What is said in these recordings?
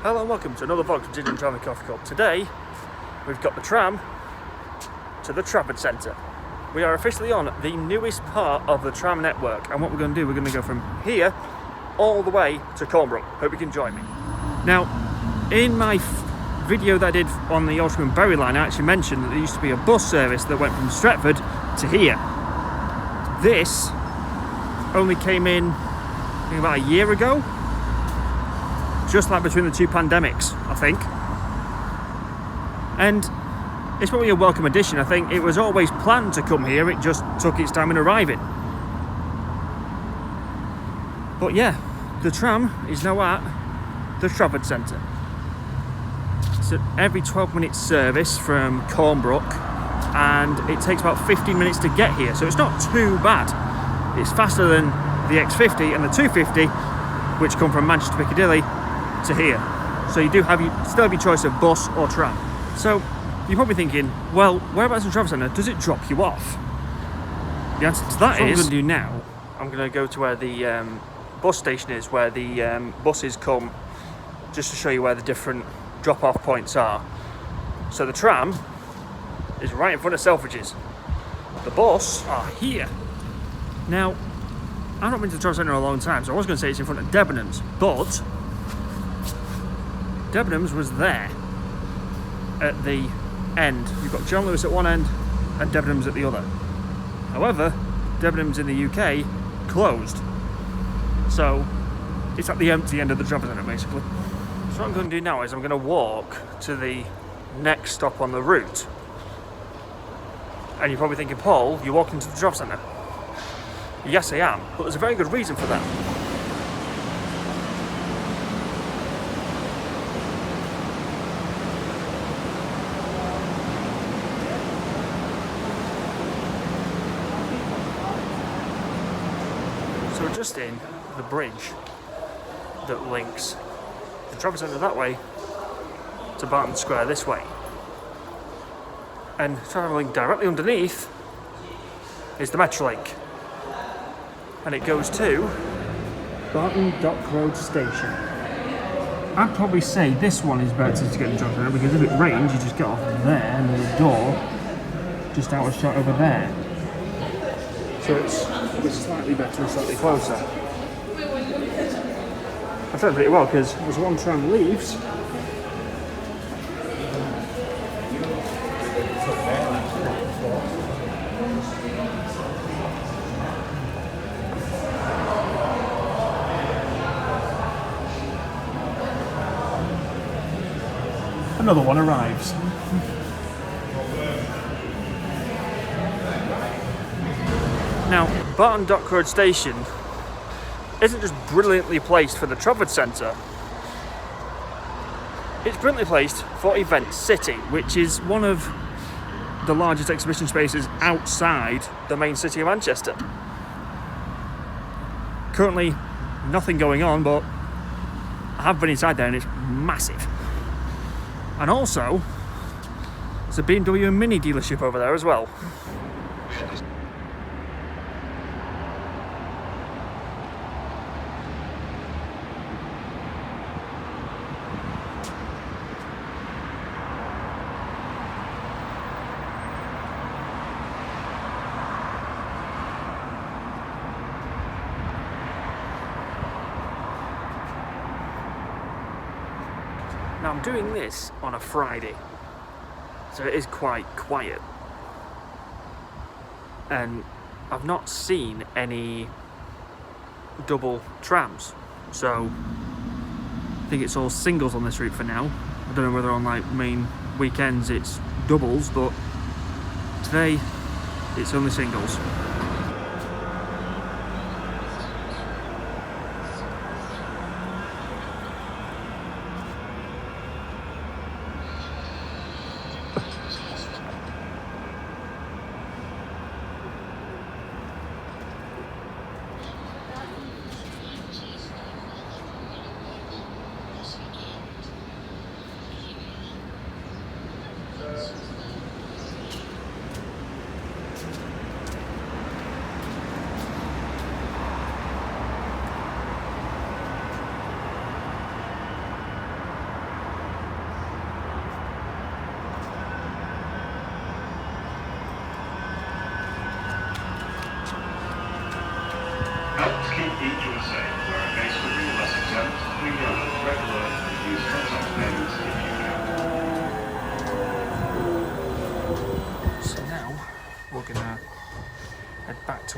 Hello and welcome to another vlog from Ginger and Trafford Coffee Cup. Today, we've got the tram to the Trafford Centre. We are officially on the newest part of the tram network, and what we're going to do, we're going to go from here all the way to Cornbrook. Hope you can join me. Now, in my video that I did on the Oldham Berry line, I actually mentioned that there used to be a bus service that went from Stretford to here. This only came in, I think, about a year ago. Just like between the two pandemics, I think. And it's probably a welcome addition. I think it was always planned to come here, it just took its time in arriving. But yeah, the tram is now at the Trafford Centre. It's an every 12-minute service from Cornbrook, and it takes about 15 minutes to get here, so it's not too bad. It's faster than the X50 and the 250, which come from Manchester Piccadilly to here. So you still have your choice of bus or tram. So you're probably thinking, well, whereabouts in Trafford Centre does it drop you off? The answer to that is, what I'm going to do now, I'm going to go to where the bus station is, where the buses come, just to show you where the different drop-off points are. So the tram is right in front of Selfridges. The bus are here. Now, I've not been to the Trafford Centre in a long time, so I was going to say it's in front of Debenhams, but Debenhams was there at the end. You've got John Lewis at one end and Debenhams at the other. However, Debenhams in the UK closed. So it's at the empty end of the Trafford Centre, basically. So what I'm going to do now is I'm going to walk to the next stop on the route. And you're probably thinking, Paul, you're walking to the Trafford Centre. Yes, I am, but there's a very good reason for that. So we're just in the bridge that links the Trafford Centre that way to Barton Square this way. And travelling directly underneath is the Metrolink. And it goes to Barton Dock Road Station. I'd probably say this one is better to get the Trafford Centre, because if it rains you just get off there and there's a door just out of shot over there. So it's slightly better and slightly closer. I've done pretty well, because as one tram leaves, another one arrives. Now, Barton Dock Road Station isn't just brilliantly placed for the Trafford Centre. It's brilliantly placed for Event City, which is one of the largest exhibition spaces outside the main city of Manchester. Currently, nothing going on, but I have been inside there and it's massive. And also, there's a BMW Mini dealership over there as well. Now I'm doing this on a Friday, so it is quite quiet, and I've not seen any double trams, so I think it's all singles on this route for now. I don't know whether on like main weekends it's doubles, but today it's only singles.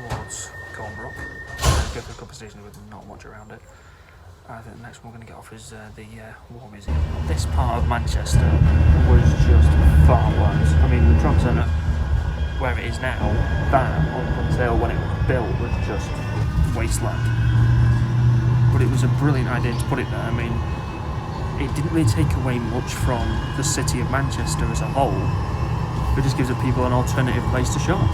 towards Cornbrook. Go through a couple of stations with not much around it. I think the next one we're going to get off is the War Museum. This part of Manchester was just farmlands. I mean, the Trafford Centre, where it is now, that up until when it was built was just wasteland. But it was a brilliant idea to put it there. I mean, it didn't really take away much from the city of Manchester as a whole. It just gives the people an alternative place to shop.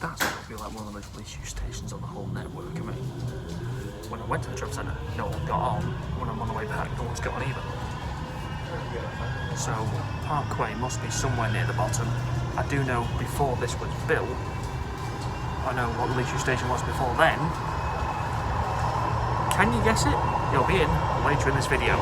That's got to be like one of the most least used stations on the whole network. I mean, when I went to the Trafford Centre, no one got on. When I'm on the way back, no one's got on either. So, Parkway must be somewhere near the bottom. I do know before this was built, I know what the least used station was before then. Can you guess it? It'll be in later in this video.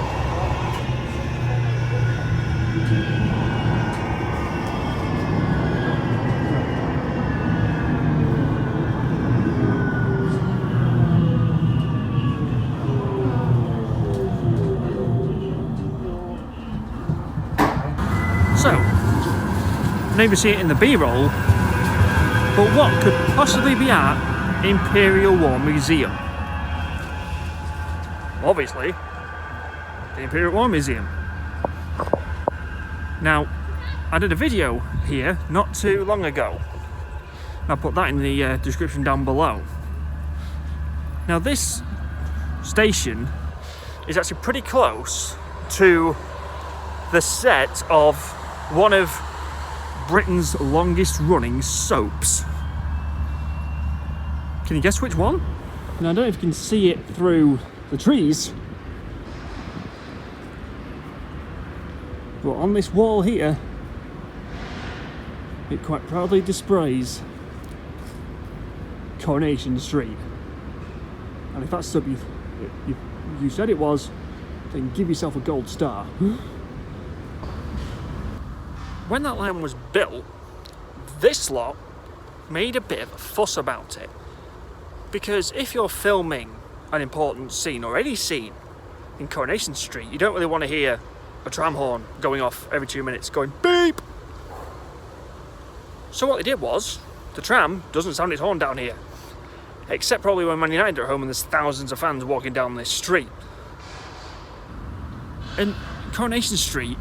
So, never see it in the B-roll, but what could possibly be at Imperial War Museum? Obviously, the Imperial War Museum. Now, I did a video here not too long ago. I'll put that in the description down below. Now, this station is actually pretty close to the set of one of Britain's longest running soaps. Can you guess which one? Now, I don't know if you can see it through the trees, but on this wall here, it quite proudly displays Coronation Street. And if that's something you said it was, then give yourself a gold star. When that line was built, this lot made a bit of a fuss about it. Because if you're filming an important scene or any scene in Coronation Street, you don't really want to hear a tram horn going off every 2 minutes going beep. So what they did was, the tram doesn't sound its horn down here. Except probably when Man United are at home and there's thousands of fans walking down this street. And Coronation Street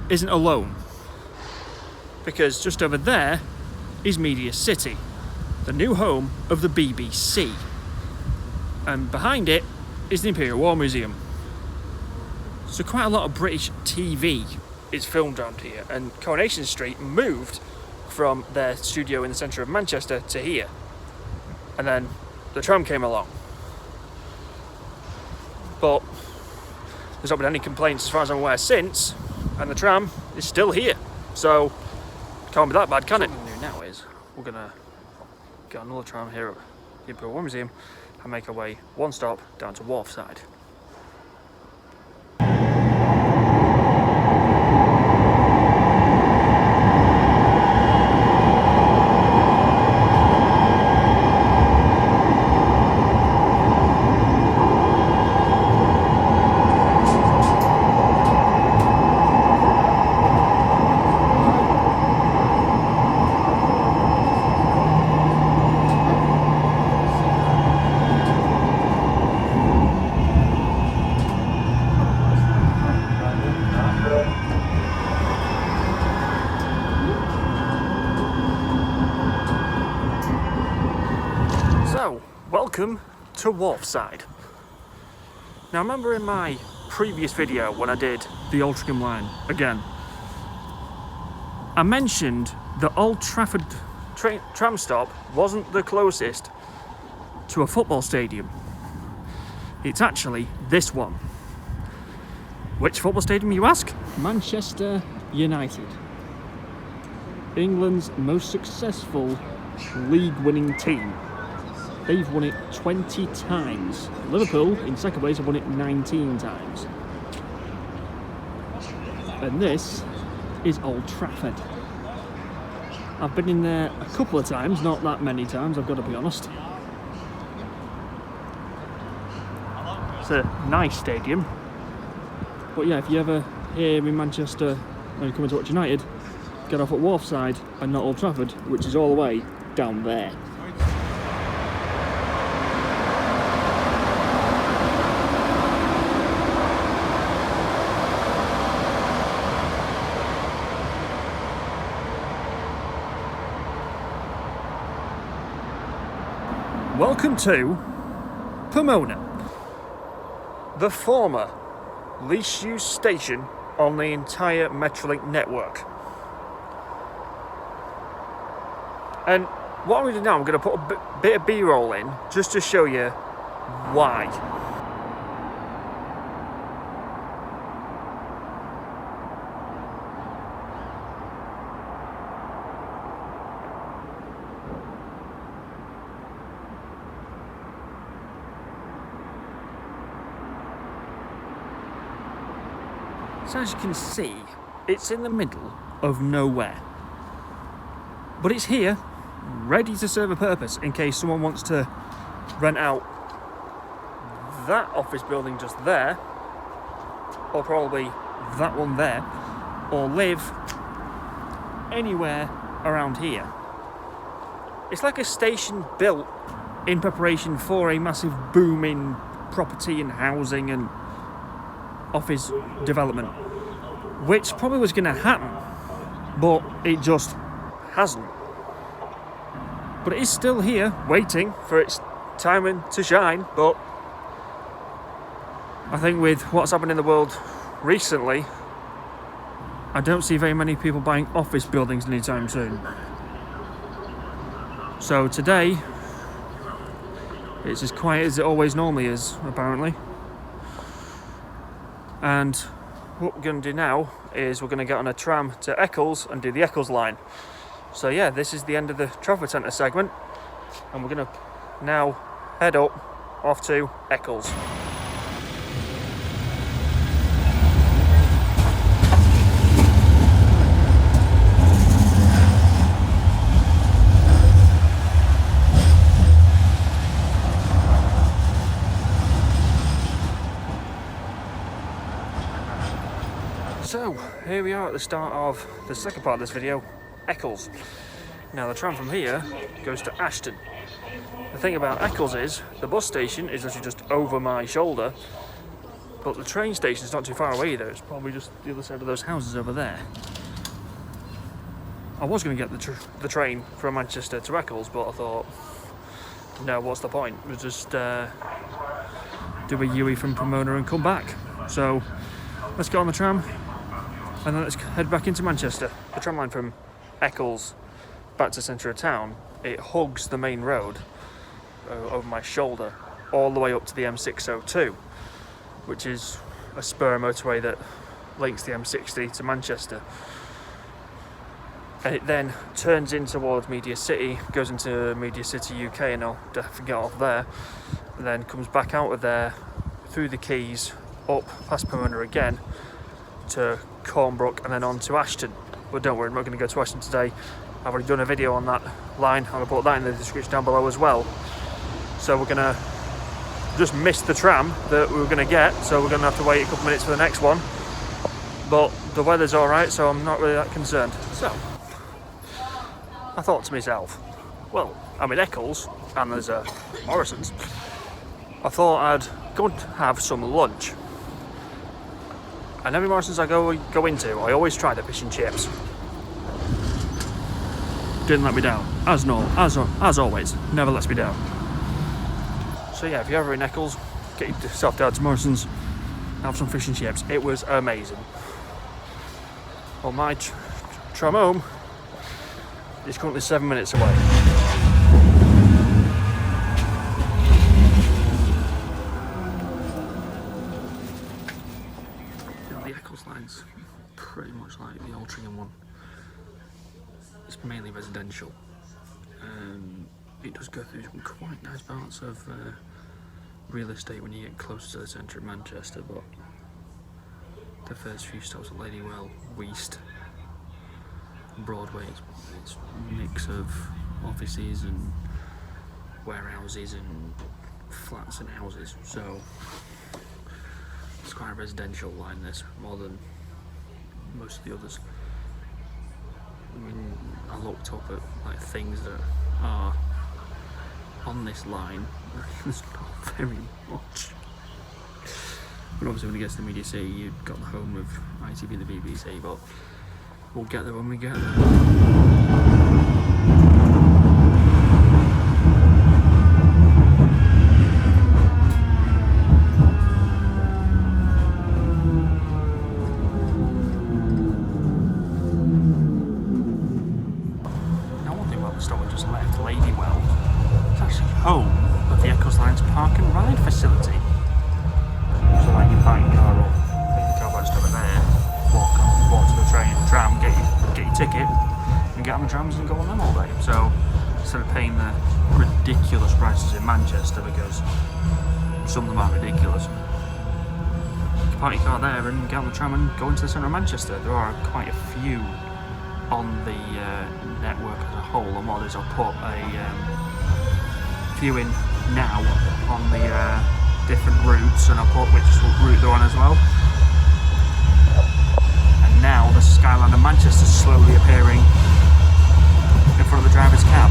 isn't alone. Because just over there is Media City, the new home of the BBC. And behind it is the Imperial War Museum. So quite a lot of British TV is filmed around here, and Coronation Street moved from their studio in the centre of Manchester to here. And then the tram came along. But there's not been any complaints as far as I'm aware since, and the tram is still here. So can't be that bad, can it? What we're going to do now is we're going to get another tram here at the Imperial War Museum and make our way one stop down to Wharfside. Welcome to Wharfside. Now, remember in my previous video when I did the Altrincham line again, I mentioned the Old Trafford tram stop wasn't the closest to a football stadium. It's actually this one. Which football stadium, you ask? Manchester United. England's most successful league-winning team. They've won it 20 times. Liverpool, in second place, have won it 19 times. And this is Old Trafford. I've been in there a couple of times, not that many times, I've got to be honest. It's a nice stadium. But yeah, if you ever here in Manchester when you're coming to watch United, get off at Wharfside and not Old Trafford, which is all the way down there. Welcome to Pomona, the former least used station on the entire Metrolink network. And what I'm going to do now, I'm going to put a bit of B-roll in just to show you why. So as you can see, it's in the middle of nowhere. But it's here, ready to serve a purpose in case someone wants to rent out that office building just there, or probably that one there, or live anywhere around here. It's like a station built in preparation for a massive boom in property and housing and office development, which probably was going to happen, but it just hasn't. But it is still here, waiting for its time to shine. But I think with what's happened in the world recently, I don't see very many people buying office buildings anytime soon. So today, it's as quiet as it always normally is, apparently. And what we're going to do now is we're going to get on a tram to Eccles and do the Eccles line. So yeah, this is the end of the Trafford Centre segment, and we're going to now head up off to Eccles. So, here we are at the start of the second part of this video, Eccles. Now the tram from here goes to Ashton. The thing about Eccles is, the bus station is actually just over my shoulder, but the train station is not too far away either. It's probably just the other side of those houses over there. I was going to get the train from Manchester to Eccles, but I thought, no, what's the point? We'll just do a UE from Pomona and come back. So, let's get on the tram. And then let's head back into Manchester. The tram line from Eccles back to the centre of town, it hugs the main road over my shoulder all the way up to the M602, which is a spur motorway that links the M60 to Manchester. And it then turns in towards Media City, goes into Media City UK, and I'll definitely get off there, and then comes back out of there through the Quays, up past Pomona again to Cornbrook and then on to Ashton. But don't worry, I'm not going to go to Ashton today. I've already done a video on that line. I'm going to put that in the description down below as well. So we're going to just miss the tram that we were going to get, so we're going to have to wait a couple minutes for the next one. But the weather's alright, so I'm not really that concerned. So, I thought to myself, well, I'm in Eccles and there's a Morrison's. I thought I'd go and have some lunch. And every Morrison's I go into, I always try the fish and chips. Didn't let me down, as always, never lets me down. So yeah, if you're ever in Eccles, get yourself down to Morrison's, have some fish and chips. It was amazing. Well, my tram home is currently 7 minutes away. The Eccles line's pretty much like the old Tringham one. It's mainly residential. It does go through some quite nice parts of real estate when you get close to the centre of Manchester, but the first few stops at Ladywell, West, Broadway. It's a mix of offices and warehouses and flats and houses, so it's quite a residential line, this, more than most of the others. I mean, I looked up at like things that are on this line. There's not very much. But obviously when it gets to the Media City, you've got the home of ITV and the BBC, but we'll get there when we get there. Home of the Eccles Line's park and ride facility. So like you park your car up, take the car back over there, walk to the tram, get your ticket, and get on the trams and go on them all day. So instead of paying the ridiculous prices in Manchester, because some of them are ridiculous, you can park your car there and get on the tram and go into the centre of Manchester. There are quite a few on the network as a whole, and what is I'll put a few in now on the different routes, and I'll put which route they're on as well. And now the skyline of Manchester is slowly appearing in front of the driver's cab.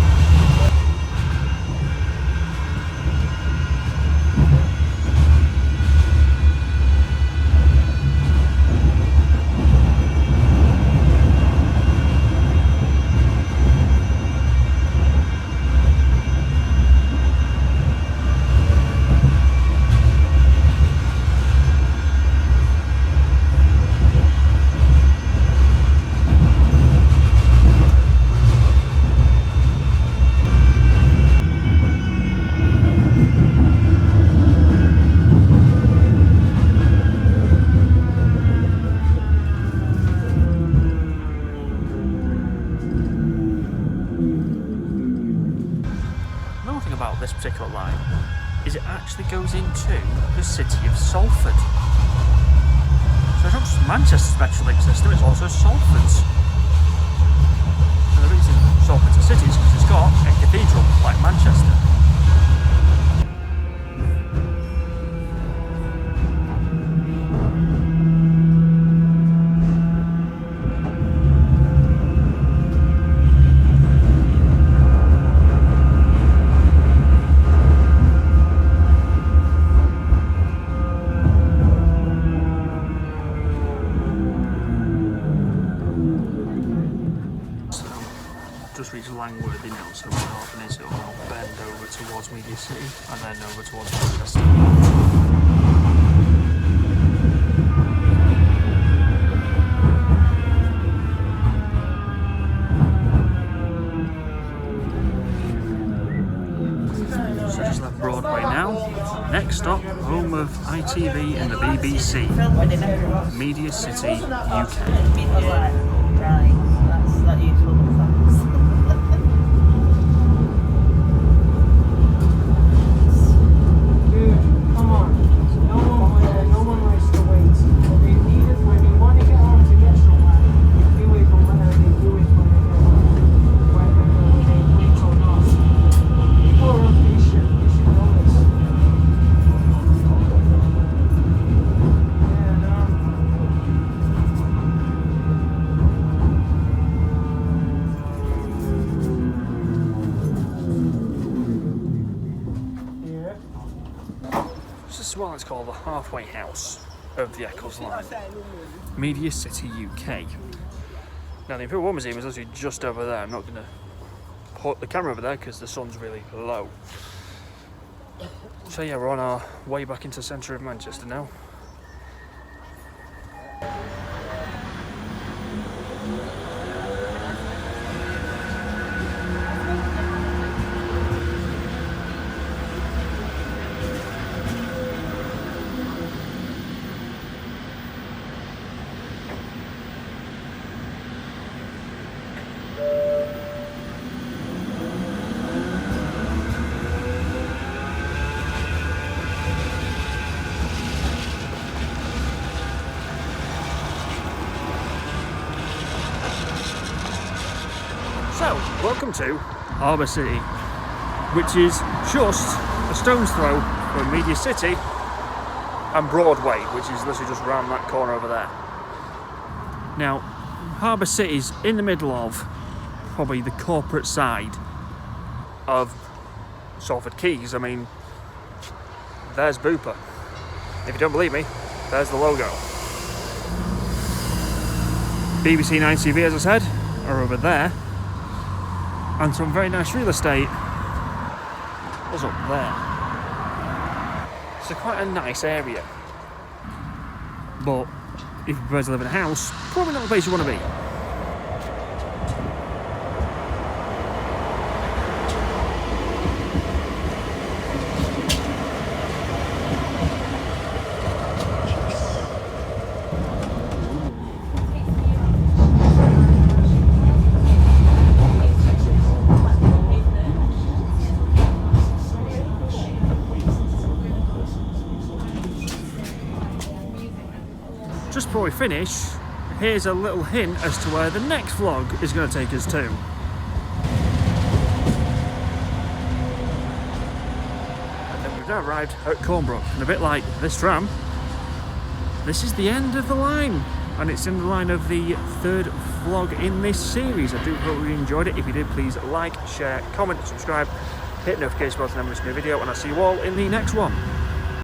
About this particular line is it actually goes into the city of Salford. So it's not just Manchester's Metrolink system, it's also Salford's. And the reason Salford's a city is because it's got a cathedral like Manchester. Just reached Langworthy now, so we're half an inch, it'll bend over towards Media City and then over towards Manchester. So just left Broadway now. Next stop, home of ITV and the BBC, Media City, UK. Right, that's not useful. This is what it's called the halfway house of the Eccles line, Media City, UK. Now the Imperial War Museum is literally just over there. I'm not going to put the camera over there because the sun's really low. So yeah, we're on our way back into the centre of Manchester now. Welcome to Arbor City, which is just a stone's throw from Media City and Broadway, which is literally just round that corner over there. Now, Arbor City's in the middle of probably the corporate side of Salford Quays. I mean, there's Booper. If you don't believe me, there's the logo. BBC 9 TV, as I said, are over there. And some very nice real estate is up there. It's quite a nice area. But if you prefer to live in a house, probably not the place you want to be. Just before we finish, here's a little hint as to where the next vlog is going to take us to. And then we've now arrived at Cornbrook, and a bit like this tram, this is the end of the line, and it's in the line of the third vlog in this series. I do hope you enjoyed it. If you did, please like, share, comment, subscribe, hit the notification button and never miss a new video, and I'll see you all in the next one.